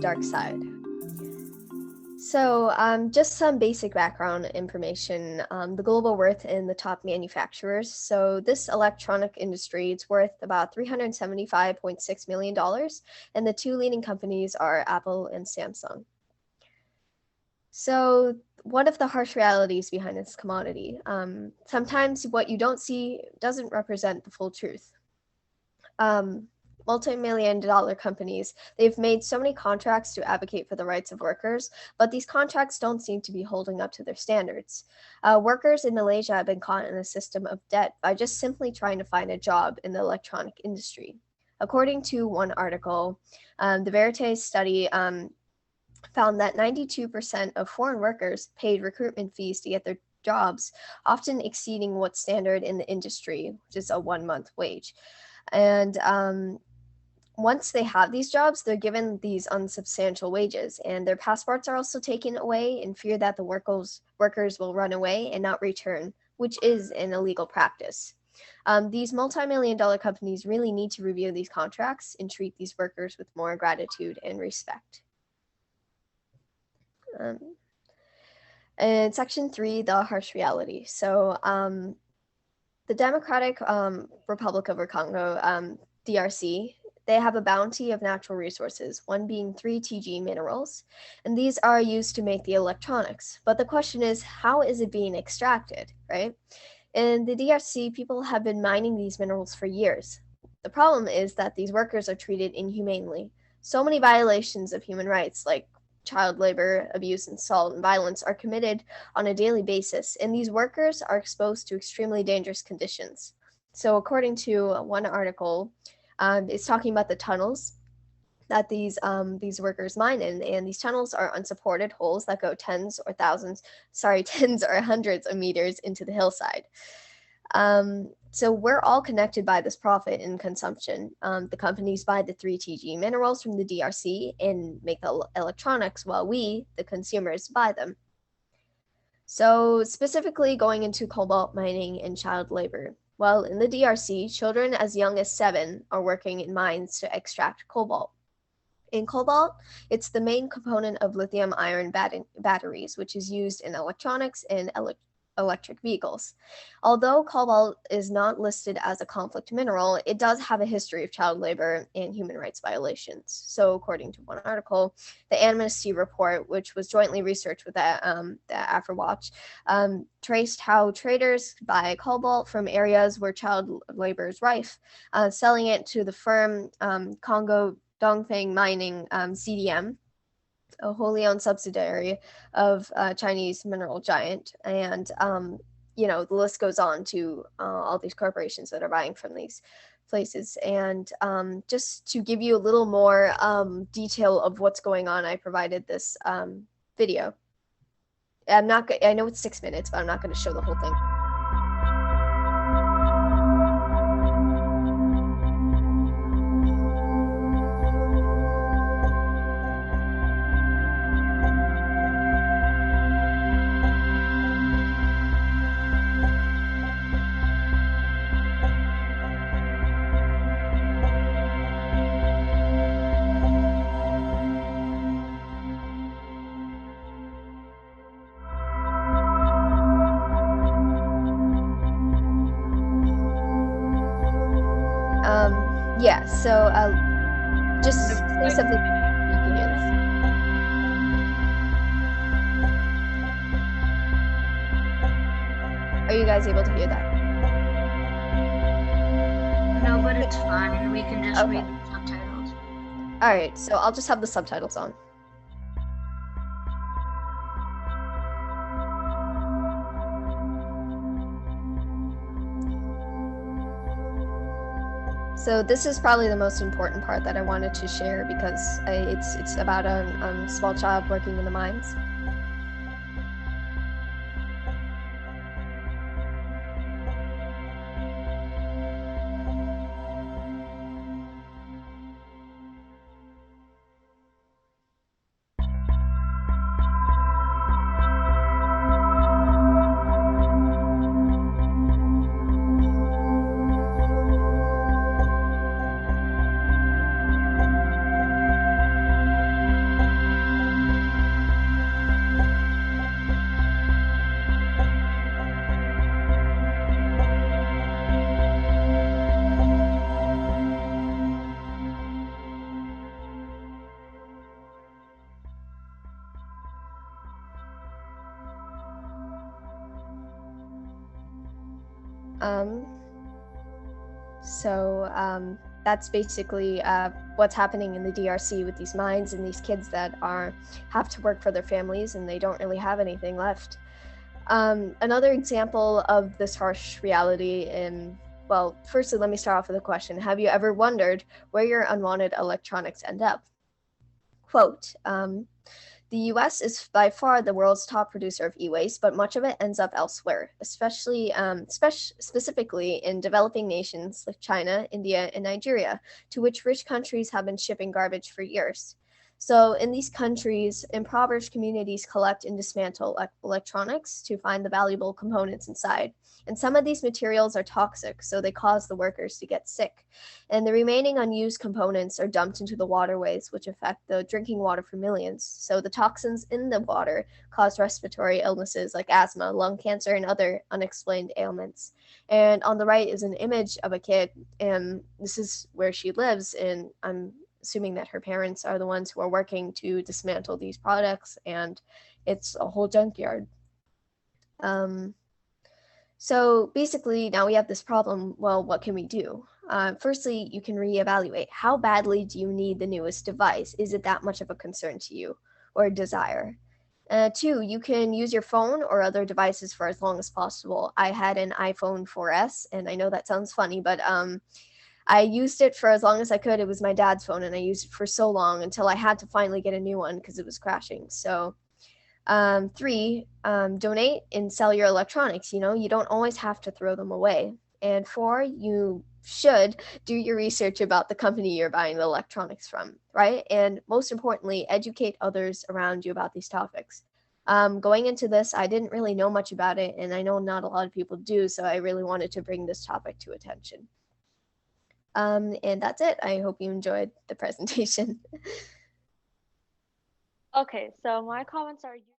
dark side. So, just some basic background information. The global worth in the top manufacturers. So, this electronic industry, it's worth about $375.6 million, and the two leading companies are Apple and Samsung. So, one of the harsh realities behind this commodity. Sometimes what you don't see doesn't represent the full truth. Multi-million-dollar companies, they've made so many contracts to advocate for the rights of workers, but these contracts don't seem to be holding up to their standards. Workers in Malaysia have been caught in a system of debt by just simply trying to find a job in the electronic industry. According to one article, the Verite study found that 92% of foreign workers paid recruitment fees to get their jobs, often exceeding what's standard in the industry, which is a 1-month wage. And once they have these jobs, they're given these unsubstantial wages, and their passports are also taken away in fear that the workers will run away and not return, which is an illegal practice. These multi-million-dollar companies really need to review these contracts and treat these workers with more gratitude and respect. And Section 3, the harsh reality. So the Democratic Republic of Congo, DRC, they have a bounty of natural resources, one being 3 Tg minerals, and these are used to make the electronics. But the question is, how is it being extracted, right? In the DRC, people have been mining these minerals for years. The problem is that these workers are treated inhumanely. So many violations of human rights, like child labor, abuse, assault, and violence, are committed on a daily basis, and these workers are exposed to extremely dangerous conditions. So according to one article, it's talking about the tunnels that these workers mine in, and these tunnels are unsupported holes that go tens or hundreds of meters into the hillside. So we're all connected by this profit and consumption. The companies buy the 3 Tg minerals from the DRC and make the electronics, while we, the consumers, buy them. So specifically going into cobalt mining and child labor. Well, in the DRC, children as young as 7 are working in mines to extract cobalt. In cobalt, it's the main component of lithium-ion batteries, which is used in electronics and electric vehicles. Although cobalt is not listed as a conflict mineral, it does have a history of child labor and human rights violations. So according to one article, the Amnesty report, which was jointly researched with the AfriWatch, traced how traders buy cobalt from areas where child labor is rife, selling it to the firm Congo Dongfeng Mining, CDM, a wholly owned subsidiary of Chinese mineral giant. And, the list goes on to all these corporations that are buying from these places. And just to give you a little more detail of what's going on, I provided this video. I know it's 6 minutes, but I'm not going to show the whole thing. Yeah, so just say something. Are you guys able to hear that? No, but it's fine. We can just read the subtitles. All right, so I'll just have the subtitles on. So this is probably the most important part that I wanted to share because it's about a small child working in the mines. Um, that's basically what's happening in the DRC with these mines and these kids that have to work for their families and they don't really have anything left. Another example of this harsh reality well, firstly, let me start off with a question. Have you ever wondered where your unwanted electronics end up? Quote, the US is by far the world's top producer of e waste, but much of it ends up elsewhere, especially specifically in developing nations like China, India, and Nigeria, to which rich countries have been shipping garbage for years. So, in these countries, impoverished communities collect and dismantle electronics to find the valuable components inside. And some of these materials are toxic, so they cause the workers to get sick. And the remaining unused components are dumped into the waterways, which affect the drinking water for millions. So the toxins in the water cause respiratory illnesses like asthma, lung cancer, and other unexplained ailments. And on the right is an image of a kid, and this is where she lives, and I'm assuming that her parents are the ones who are working to dismantle these products, and it's a whole junkyard. So basically, now we have this problem. Well, what can we do? Firstly, you can reevaluate. How badly do you need the newest device? Is it that much of a concern to you or a desire? Two, you can use your phone or other devices for as long as possible. I had an iPhone 4S, and I know that sounds funny, but I used it for as long as I could. It was my dad's phone, and I used it for so long until I had to finally get a new one because it was crashing. So three, donate and sell your electronics. You don't always have to throw them away. And four, you should do your research about the company you're buying the electronics from, right? And most importantly, educate others around you about these topics. Going into this, I didn't really know much about it, and I know not a lot of people do, so I really wanted to bring this topic to attention. And that's it. I hope you enjoyed the presentation. Okay, so my comments are